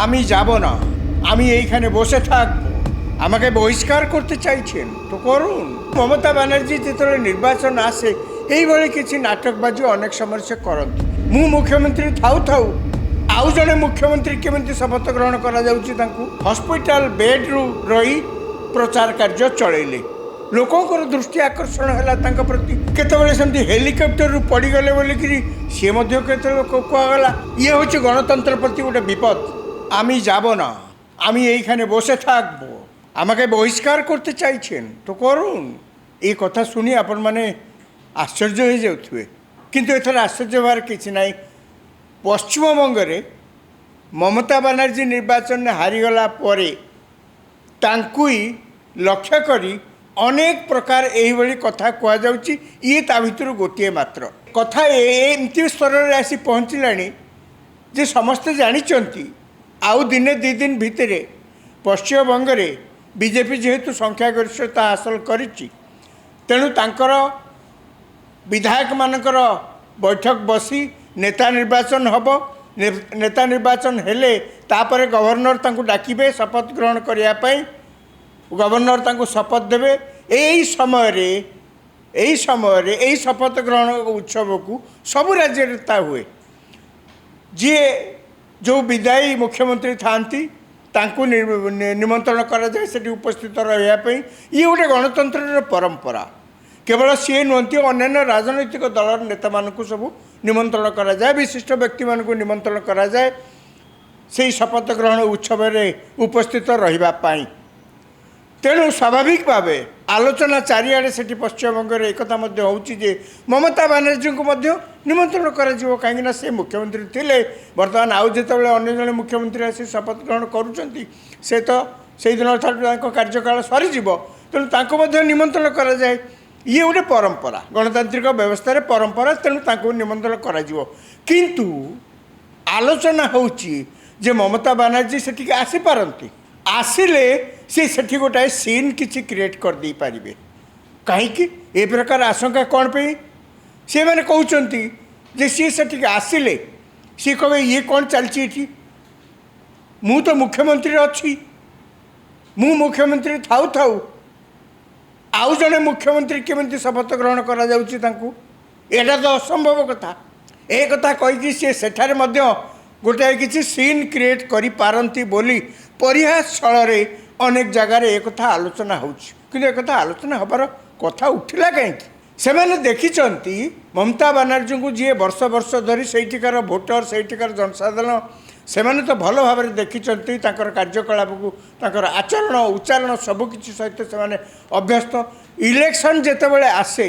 আমি যাব না, আমি এইখানে বসে থাকবো, আমাকে বহিষ্কার করতে চাইছেন তো করুন। মমতা ব্যানার্জি যেতବେଳେ ନିର୍ବାଚନ আসে এইভাবে কিছু নাটকবাজি অনেক সময় সে করନ୍ତି। ମୁଁ ମୁଖ୍ୟମନ୍ତ୍ରୀ ଥାଉ ଥାଉ ଆଉ ଜଣେ ମୁଖ୍ୟମନ୍ତ୍ରୀ କେମିତି ଶପଥ ଗ୍ରହଣ କରାଯାଉଛି ତାଙ୍କୁ ହସ୍ପିଟାଲ ବେଡ୍ରୁ ରହି ପ୍ରଚାର କାର୍ଯ୍ୟ ଚଳେଇଲେ। ଲୋକଙ୍କର ଦୃଷ୍ଟି ଆକର୍ଷଣ ହେଲା ତାଙ୍କ ପ୍ରତି। କେତେବେଳେ ସେମିତି ହେଲିକପ୍ଟରରୁ ପଡ଼ିଗଲେ ବୋଲିକିରି ସିଏ ମଧ୍ୟ କେତେବେଳେ କୁହାଗଲା। ଇଏ ହେଉଛି ଗଣତନ୍ତ୍ର ପ୍ରତି ଗୋଟେ ବିପଦ। আমি যাব না, আমি এইখানে বসে থাকবো, আমাকে বহিষ্কার করতে চাইছেন তো করুন। এই কথা শুনি আপন মানে আশ্চর্য হয়ে যাউথিবে, কিন্তু এথর আশ্চর্য হওয়ার কিছু নাই। পশ্চিমবঙ্গরে মমতা ব্যানার্জি নির্বাচনে হারিগলা পরে তাঙ্কুই লক্ষ্য করি অনেক প্রকার এইভাবে কথা কুযাচ্ছে। ইয়ে তা ভিতর গোটিয়ে মাত্র কথা এমতি স্তরের আসি পৌঁছলানি যে সমস্তে জানিছন্তি আউ দিনে দুই দিন ভিতরে পশ্চিমবঙ্গরে বিজেপি যেহেতু সংখ্যাগরিষ্ঠতা হাসল করেছি, তেণু তাঁকর বিধায়ক মানকর বৈঠক বসি নেতা নির্বাচন হব। নেতা নির্বাচন হেলে তাপরে গভর্নর তাঁকু ডাকিবে শপথ গ্রহণ করিয়া পাই। গভর্নর তাঁকু শপথ দেবে। এই সমୟରେ এই শপথ গ্রহণ উৎসবকু সবু রাজ্যের তা হুয়ে। যিয়ে जो विदायी मुख्यमंत्री थांती तांकु निमंत्रण करा जाए सेठी उपस्थित रहिया पई। ये गोटे गणतंत्र परंपरा। केवल सी नुहति अन्य राजनैतिक दल नेता मानकु सब निमंत्रण करा जाए, विशिष्ट व्यक्ति मानकु निमंत्रण करा जाए से शपथ ग्रहण उत्सव रे उपस्थित रहिबा पई। तेणु स्वाभाविक भाव आलोचना चारिआडे सेठी पश्चिमबंग एक होउची जे ममता बनर्जी को निमंत्रण करा कहीं से मुख्यमंत्री थिले। बर्तमान आउ जितेबाला अन्य जने मुख्यमंत्री आसी शपथ ग्रहण करुँच से तो से दिन कार्यकाल सरीज। तेणु तांको निमंत्रण करा जाए। ये गोटे परंपरा, गणतांत्रिक व्यवस्था परंपरा। तेणु तांको निमंत्रण करा जिवो। किंतु आलोचना होउची जे ममता बनर्जी सेठी आसी पारंती, आसिले सी सेठी गोटाए सीन किसी क्रिएट कर दे पारे। कहीं ए प्रकार आशंका कौन पे सी मैंने कहते जे सी सेठी आसिले सी कहे ये कौन चलती मु तो मुख्यमंत्री अच्छी, मु मुख्यमंत्री थाउ थाउ आउ जड़े मुख्यमंत्री केमती शपथ ग्रहण करा जाउची तांकु एटा तो असंभव कथा। ए कथा कहीकि सी सेठारे मध्य गोटाए किसी सीन क्रिएट करि पारंती बोली परिहास छଳରେ अनेक जगार एक कथा आलोचना होता आलोचना हबार कथा उठिला कहीं से देखी ममता बनर्जी को जी वर्ष वर्ष धरी सेठिकार भोटर सेठिकार जनसाधारण से तो भल भाव देखी कार्यकलाप को आचरण उच्चारण सबकि सहित से अभ्यस्त। इलेक्शन जितेबाला आसे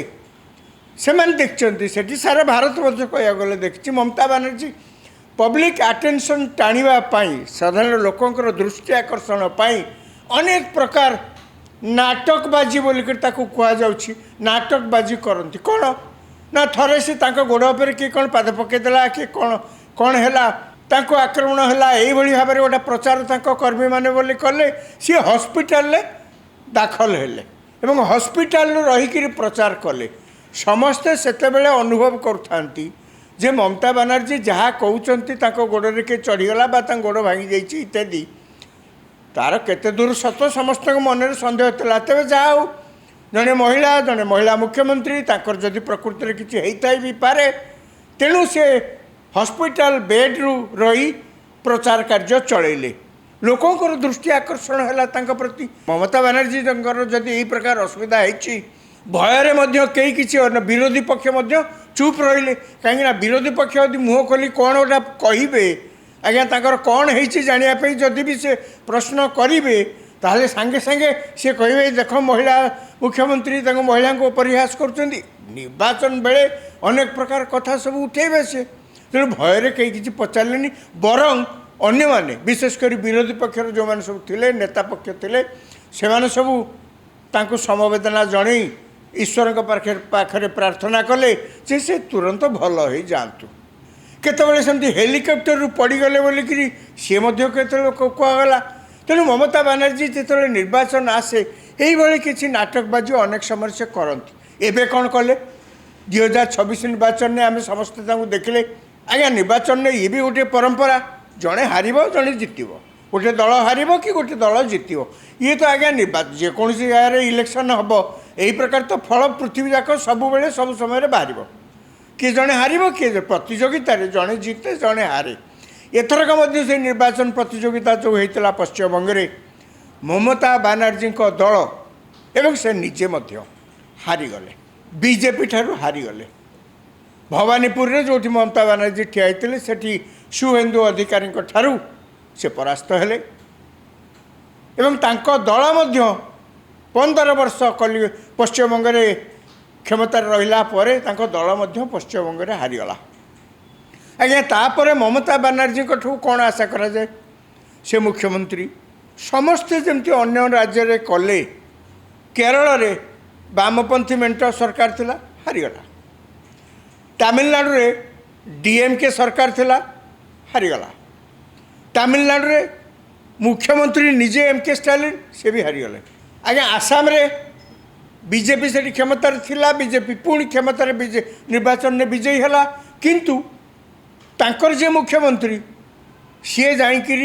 से देखते से सारा भारत वर्ष कह गले देखी ममता बनर्जी पब्लिक अटेंशन टाणिवाई साधारण लोकंर दृष्टि आकर्षण पाई अनेक प्रकार नाटकबाजी बोलिकर कहुच्छी। नाटकबाजी करती कौन ना थरे से गोड़ पर किए कौन पाद पकईदेला कि कौन कौन है आक्रमण है भाव में गोटे प्रचार कर्मी मैंने बोली कले सी हस्पिटाल दाखल हेले एवं हस्पिटाल रहीकि प्रचार कले। समस्ते सेते अनुभव करुँच जे ममता बनर्जी जहाँ कहते गोड़े किए चढ़ीगला गोड़ भांगी जाइए इत्यादि तार केते दूर सत समस्त मन में सन्देह था। तेज जहाँ जड़े महिला मुख्यमंत्री ताकर जदि प्रकृति में किसी होता भी पारे तेणु से हस्पिटाल बेड्रु रही प्रचार कार्य चलैले। लोकंर दृष्टि आकर्षण है प्रति। ममता बनर्जी जदि यही प्रकार असुविधा होती भयर कई किसी विरोधी पक्ष चुप रहिले कहीं विरोधी पक्ष यदि मुँह खोली कौन गोटा कहे आज्ञा ताकर कौन है जानापी जदि भी से प्रश्न करेंगे ताहले सांगे सांगे सी कहे देख महिला मुख्यमंत्री महिला को परिहास कर निर्वाचन बेले अनेक प्रकार कथा सब उठेबे से। तेणु भयर कहीं किसी पचारे बरं अन्य माने विशेषकर विरोधी पक्षर जो मैंने सब थे नेता पक्ष थे से सब समवेदना जन ईश्वर पाखे प्रार्थना कले से तुरंत भल हो जातु। केतबेले सेमती हेलिकप्टर पड़गले बोलिकी सी कहगला। तेणु ममता बनर्जी जिते निर्वाचन आसे यही किसी नाटकबाजी अनेक समय से करती। एबे कौन कले 2026 निर्वाचन में आम समस्ते देखले आज्ञा निर्वाचन में ये भी गोटे परंपरा जड़े हार जड़े जितब। गोटे दल हार कि गोटे दल जितब ये तो आज्ञा निर्वाचन जेकोसी जगह इलेक्शन हम यही प्रकार तो फल पृथ्वी जाक सब बेले सब समय बाहर किए जड़े हार किए प्रतियोगिता जड़े जिते जड़े हारे एथरक से निर्वाचन प्रतियोगिता जो होता पश्चिमबंग में ममता बानार्जी दल एवं से निजे हारीगले बीजेपी ठारू हारीगले भवानीपुर रे जो ममता बानार्जी ठिया होते से शुभेन्दु अधिकारी ठारू से परास्त हेले एवं तांको दल 15 वर्ष कली पश्चिमबंग में क्षमतार रहिला परे तांको दल पश्चिमबंग में हारीगला आज्ञा तापर ममता बानार्जी कौन आशा करा जाए से मुख्यमंत्री समस्ते जमती अन्य राज्य रे कले केरल रे वामपंथी मेंट सरकार थिला हारीगला तमिलनाडु रे डीएमके सरकार थिला हारीगला तमिलनाडु रे मुख्यमंत्री निजे एमके स्टालिन से भी हारीगले आज्ञा आसाम रे बीजेपी से क्षमतार थिला बीजेपी पुणी क्षमतार निर्वाचन में विजयी है किंतु तांकर जे मुख्यमंत्री सी जाकि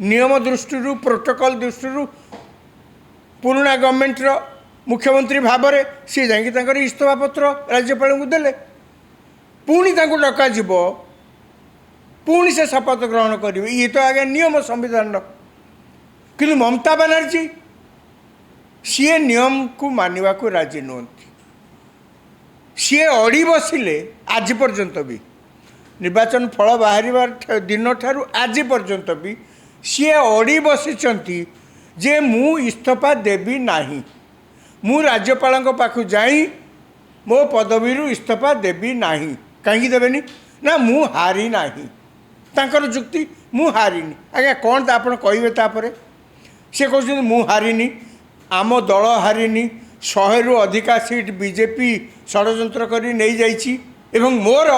नियम दृष्टि प्रोटोकॉल दृष्टि पुराना गवर्नमेंट रो मुख्यमंत्री भाव में सी जाकि इस्तफा पत्र राज्यपाल को देले पुणी डका जीव पुणी से शपथ ग्रहण करेंगे ये तो आगे नियम संविधान कि ममता बानार्जी सी नियम को मानवा को राजी नुहति सी अड़ी बसिले आज पर्यंत भी निर्वाचन फल बाहर दिन ठारू आज पर्यंत भी सी अड़ी बसी जे मु इस्तफा देवी नाही मु राज्यपाल पाखु जाई मो पदवी इस्तफा देवी नाही कहीं देवेनि ना मु हारी नाही तांकर जुक्ति मु हारिनी आज्ञा कौन तो आपड़ कहे तापर सी कहते मु हारिनी आम दल हारिनी 100 रु अधिका सीट बीजेपी षड्यंत्र करी नहीं जाइछि एवं मोर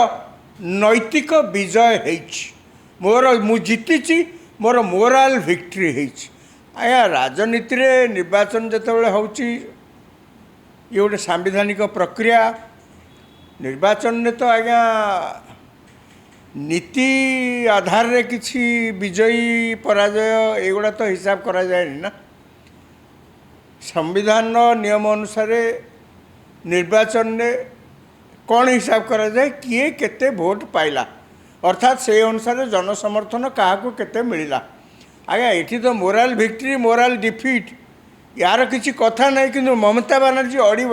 नैतिक विजय होइछि मोर मु जीतिछि मोर मोराल विक्ट्री होइछि आज्ञा राजनीति रे निर्वाचन जेतेबेले होउछि ये गोटे सांविधानिक प्रक्रिया निर्वाचन ने तो आज्ञा नीति आधार रे किछि विजयी पराजय एगुड़ा तो हिसाब करा जाए ना संविधान नियम अनुसार निर्वाचन ने कौन हिसाब करा जाए किए केते भोट पाइला अर्थात से अनुसार जनसमर्थन क्या केते मिला आज्ञा ये तो मोराल विक्ट्री मोराल डिफिट यार किसी कथा नहीं कि ममता बानार्जी अड़ी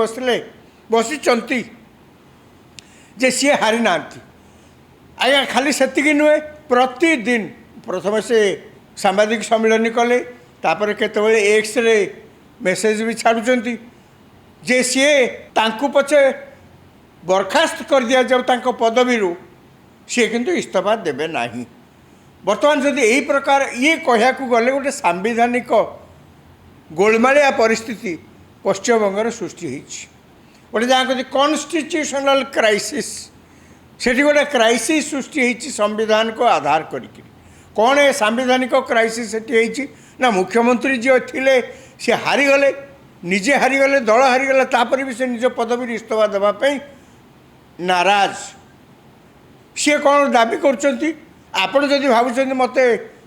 बसी जे सी हारी ना आज्ञा खाली सेतिकी नुहे प्रतिदिन प्रथम से सांबादिक सम्मेलन कले तापर केतबेले एक्स रे मेसेज भी छाड़ुचंती जे सी तांकु पछे बरखास्त कर दिया जाऊ तांको पदवी सी किंतु इस्तफा देबे नाही वर्तमान जदि यही प्रकार ये कहया को गले गोटे सांविधानिक गोलमालिया परिस्थिति पश्चिमबंग सृष्टि होती गोटे जहाँ कहते कॉन्स्टिट्यूशनल क्राइसिस सेठी गोटे क्राइसिस सृष्टि होती संविधान को आधार करके कौन है सांविधानिक क्राइसिस सेठी ना मुख्यमंत्री जी थिले सी हारीगले निजे हारीगले दल हारीगला तापर भी से निज पदवी इस्तफा देवाई नाराज सी कौन दाबी कर आपण जदि भावुं मत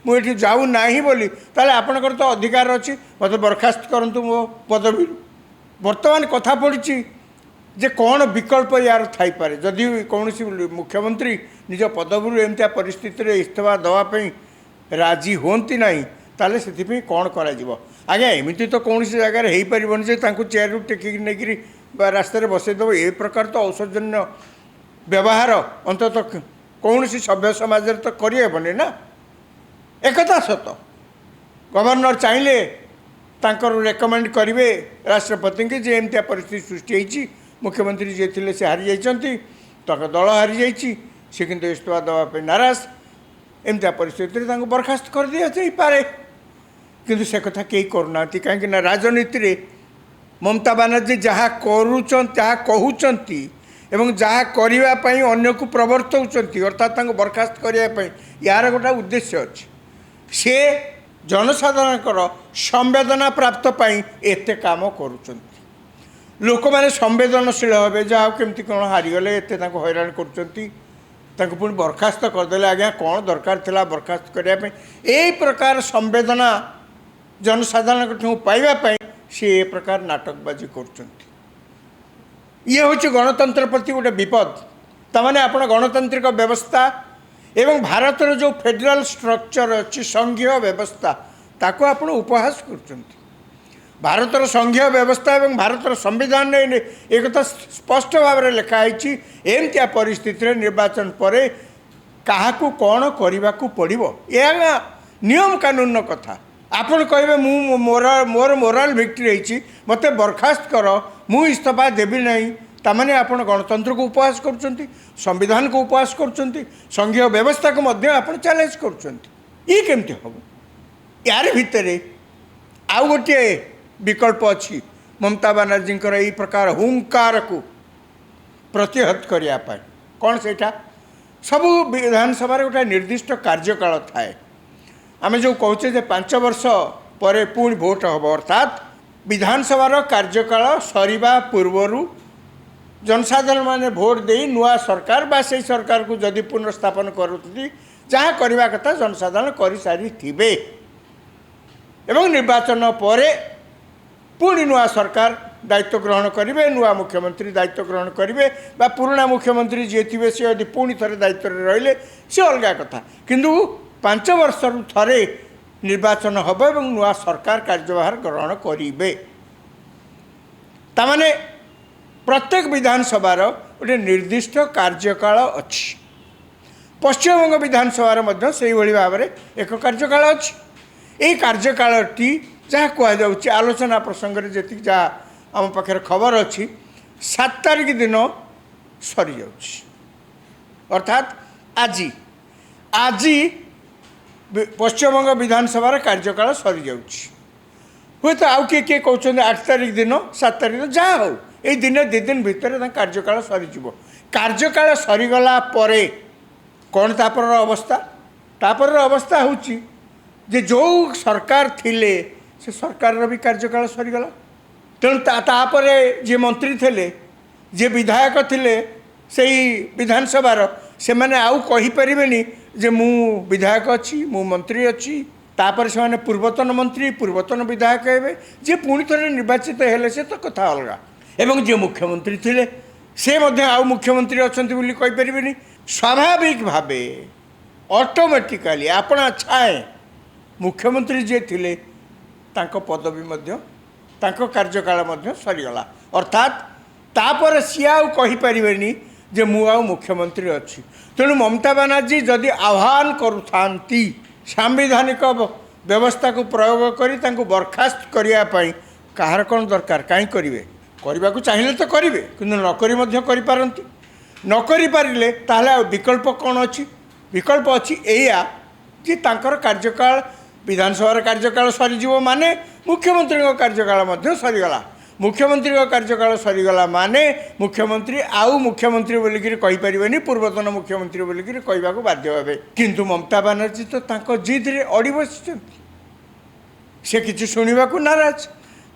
मुझे जाऊ ना बोली ताले आपणकर तो अधिकार अच्छी मत बरखास्त करूँ मो पदवी वर्तमान कथा पड़ी जे कौन विकल्प यार थाईपे जदि कौन मुख्यमंत्री निज पदवी एमती परिस्थिति रे इस्तफा देवाई राजी होती ना ताले से कौन करा आज्ञा एमती तो कौन जगार हो पारन जे चेयर टेकिक नहीं रास्तार बसईदेव ए प्रकार तो औसजन्य व्यवहार अंतत कौन सभ्य समाज तो करेबनी ना एकथा सत गवर्नर चाहिए तांकर रेकमेंड करेंगे राष्ट्रपति की जे एमती परिस्थिति सृष्टि होती मुख्यमंत्री जी थे से हारी जाती दल हारी जाइए सी किंतु इस्तफा देवाई नाराज एमती परिस्थिति बरखास्त कर दिया पारे किंतु से कथा कहीं करूना कहीं राजनीति रे ममता बानार्जी जहाँ कहते एवं जहाँ करने अन्य को प्रवर्तौं अर्थात बरखास्त करने यार गोटा उद्देश्य अच्छे से जनसाधारण संवेदना प्राप्त एते काम करुँच लोक मैंने संवेदनशील हे जहाँ केमती कौन हारीगले एत हैरान कर तांको पुणी बरखास्त करदे आज्ञा कौन दरकार थिला बरखास्त करने यही प्रकार संवेदना जनसाधारण पाइबापी सी ए प्रकार नाटकबाजी कर ये हूँ गणतंत्र प्रति गोटे विपद तमाने आपण गणतांत्रिक व्यवस्था एवं भारतर जो फेडरल स्ट्रक्चर अच्छी संघीय व्यवस्था ताको आपण उपहास कर भारतर संघीय व्यवस्था एवं भारतर संविधान ने एक स्पष्ट भाव में लिखाई एमतिया परिस्थिति निर्वाचन पर क्या कौन करने को पड़ो यह नियम कानून कथा आपन कहे मोर मोराल भिक्ट्री होती मत बरखास्त कर मु इस्तीफा देवी नहीं तामाने आपण गणतंत्र को उपहास कर संविधान को उपहास कर संघीय व्यवस्था को आपण चैलेंज करमती हम यार भितर आउ गोटे विकल्प अच्छी ममता बानार्जी यही प्रकार हुंकार को प्रतिहत करने कौन से सब विधानसभा गोटे निर्दिष्ट कार्यकाल थाए आम जो कहे 5 वर्ष पर पुणी भोट हम अर्थात विधानसभा कार्यकाल सरिबा पूर्वर जनसाधारण माने भोट दे नुआ सरकार बा से सरकार को जदि पुनर्स्थापन करुँच जहाँ करने कथा जनसाधारण कर सारी थे एवं निर्वाचन पर पुणी नुआ सरकार दायित्व ग्रहण करेंगे नुआ मुख्यमंत्री दायित्व ग्रहण करेंगे बा पुराना मुख्यमंत्री जी थे सी यदि पुणी थे दायित्व रहिले सी अलग कथा किंतु 5 वर्ष थे निर्वाचन हम और नुआ सरकार कार्यभार ग्रहण करेंगे तामाने प्रत्येक विधानसभा गोटे निर्दिष्ट कार्यकाल अच्छी पश्चिमबंग विधानसभा से भाव में एक कार्यकाल अच्छी यही कार्यकालटी जहाँ कहुच्छे आलोचना प्रसंग में जी जहाँ आम पाखे खबर अच्छी 7 तारिख दिन सरी जाउछि अर्थात आज आज पश्चिमबंग विधानसभा कार्यकाल सरी जाउछि हुए तो आउ किए कहते 8 तारिख दिन 7 तारिख दिन जहाँ हो ये दिन 2 दिन भितर कार्यकाल सरीज कार्यकाल सरीगला कौन तापर अवस्था तापर अवस्था होची जे जो सरकार थिले से सरकार भी कार्यकाल सरीगला तेणु तापर जे मंत्री थे जे विधायक थे से विधानसभा से मैंने आउ कही परिबेनी जे मु विधायक अच्छी मु मंत्री अच्छी तापर से माने पूर्वतन मंत्री पूर्वतन विधायक हे जे पुणी थे निर्वाचित हेले से तो कथा अलग एवं जे मुख्यमंत्री थे से मध्य आउ मुख्यमंत्री अच्छा बोली कही परिबेनी स्वाभाविक भावे ऑटोमेटिकली आपना छाए मुख्यमंत्री जे थिले तांको पदवी मध्य तांको कार्यकाल मध्य सरीगला अर्थात तापर सी आउ कही परिबेनी जे मु आउ मुख्यमंत्री अच्छी तेणु ममता बानार्जी जदि आह्वान करुथांती सांविधानिक व्यवस्था को प्रयोग करी तांको बरखास्त करिया पई कहार कौन दरकार कहीं करेंगे करने को चाहिए तो करेंगे कि नकरी नकरी पारे ताहले विकल्प कौन अच्छी विकल्प अच्छी एया कि तांकर कार्यकाल विधानसभा कार्यकाल सरीज माने मुख्यमंत्री कार्यकाल सरीगला मुख्यमंत्री कार्यकाल सरीगला माने मुख्यमंत्री आउ मुख्यमंत्री बोलिकी कहीपरेनि पूर्वतन मुख्यमंत्री बोलिकी कहवा बाध्य हे किंतु ममता बानार्जी तो तांको जिद रे अड़ी बसी से किसी शुणा नाराज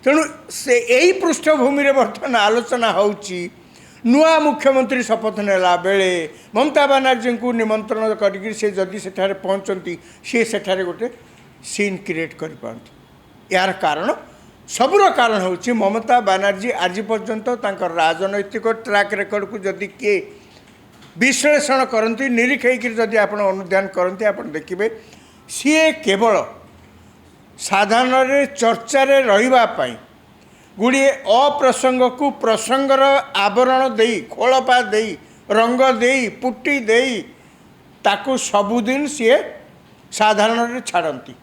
तेणु से यही पृष्ठभूमि बर्तमान आलोचना होउची नुआ मुख्यमंत्री शपथ नेला बेले ममता बानार्जी को निमंत्रण करके से जदि सेठारे पहुँचती सी सेठारे गोटे सीन क्रिएट कर पारती यार कारण सबुर कारण होची ममता बानार्जी आज पर्यंत तांकर राजनैतिक ट्रैक रेकर्ड को जदि किए विश्लेषण करती निरीक्षक जदि आप अनुध्यान करती आप देखिए सी केवल साधारण चर्चार रही गुड़िए अप्रसंग को प्रसंगर आवरण दे खोलपा दे रंग दे पुटी दे ताकू सबुदिन सी साधारण छाड़ती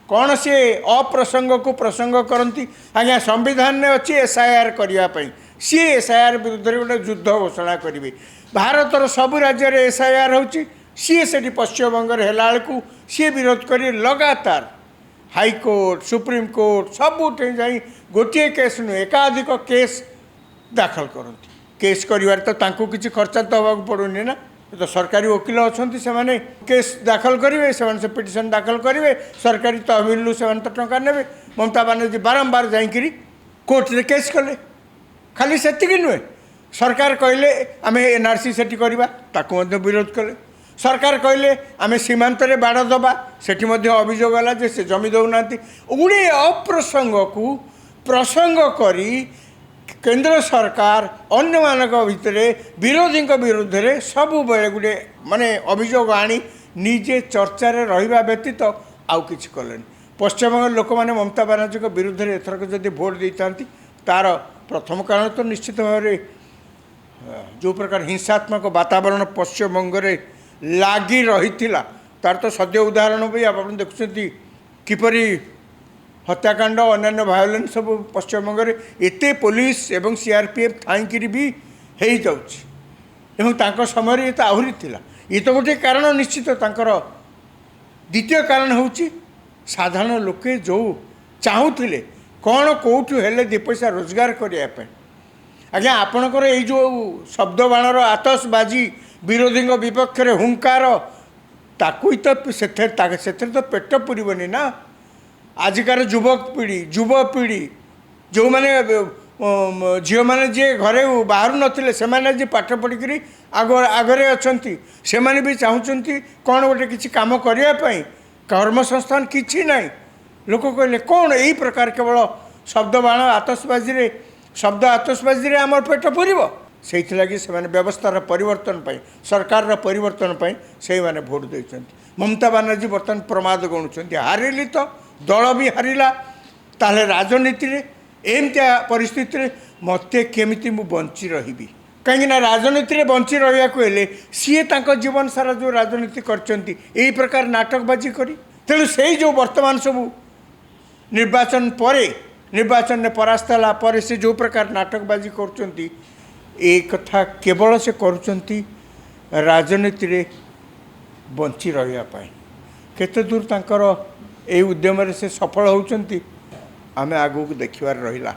कौन सी अप्रसंग को प्रसंग करती आज्ञा संविधान में अच्छी एसआईआर करने सी एसआईआर विरुद्ध गोटे युद्ध घोषणा करेंगे भारतर सबु राज्य में एसआईआर होची सी से पश्चिमबंग है सी विरोध कर लगातार हाईकोर्ट सुप्रीमकोर्ट सबुठे जाई गोटे केस नुहे एकाधिक केस दाखल करती केस कर तो किसी खर्चा तो हवा पड़ूनी ना तो सरकारी वकिल अच्छा से केस दाखल करेंगे से पिटिशन दाखल करेंगे सरकारी तहबिल से तो टंका ने ममता बानार्जी बारंबार जाकि कोर्ट रे केस कले खाली से नुहे सरकार कहले आम एनआरसी से करवा विरोध कले सरकार कहले आम सीमांत बाड़ दबा सेठी मध्य अभियोग है जे से जमी दौना गुड़े अप्रसंग को प्रसंग करी केंद्र सरकार अन्य मानक भितर विरोधी विरुद्ध में सबु बेले गुटे माने अभियोग आनी निजे चर्चार रहा व्यतीत आउ कि कले पश्चिमबंग लोक मैंने ममता बानार्जी विरुद्ध में एथरक जब भोट देता तार प्रथम कारण तो निश्चित भाव जो प्रकार हिंसात्मक वातावरण पश्चिमबंग में लगी रही तार तो सद्य उदाहरण भी आप देखुं किपरि हत्याकांड अन्य भायोलेंस सब पश्चिमबंग में एत पुलिस एवं सीआरपीएफ थाई भी हो जाऊँ समय ये तो आहरी थिला ये तो गोटे कारण निश्चित तांकर द्वितीय कारण होची साधारण लोके जो चाहूले कौन कौटू हेले दि पैसा रोजगार करने आज्ञा आपणकर ये जो शब्द बाणर आतसबाजी विरोधी विपक्ष में हुंकार ताकू तो से तो पेट पुरबनी ना आजिकार युवपीढ़ी जो मैंने झील मैंने जी घरे बाहर नथिले से आज पाठ पढ़ी आगरे अच्छा से भी चाहूँगी कौन गोटे किसी काम करने कर्मसंस्थान किसी ना लोक कहले कौन यही प्रकार केवल शब्द बाण आतसबाजी शब्द आतसबाजी रे आमर पेट पुरब से लगी से व्यवस्थार परिवर्तन पाई सरकार परिवर्तन पाई से माने भोट देते ममता बानार्जी बर्तमान प्रमाद गणुंट हारिली तो दल भी हारिला ताले राजनीति रे एमतिया परिस्थिति रे मते केमिति मु बंची रहिबी कहीं राजनीति रे बंची रहिया को हेले सीए तांको जीवन सारा जो राजनीति करचंती एही प्रकार नाटकबाजी करी तेणु से जो वर्तमान सबू निर्वाचन परे निर्वाचन में परास्त होला पर से जो प्रकार नाटकबाजी करचंती ए कथा केवल से करुचंती राजनीति रे बंची रहिया पाई केते दूर तांकर ए उद्यम से सफल होउचंती आमे आगु को देखिबार रहिला।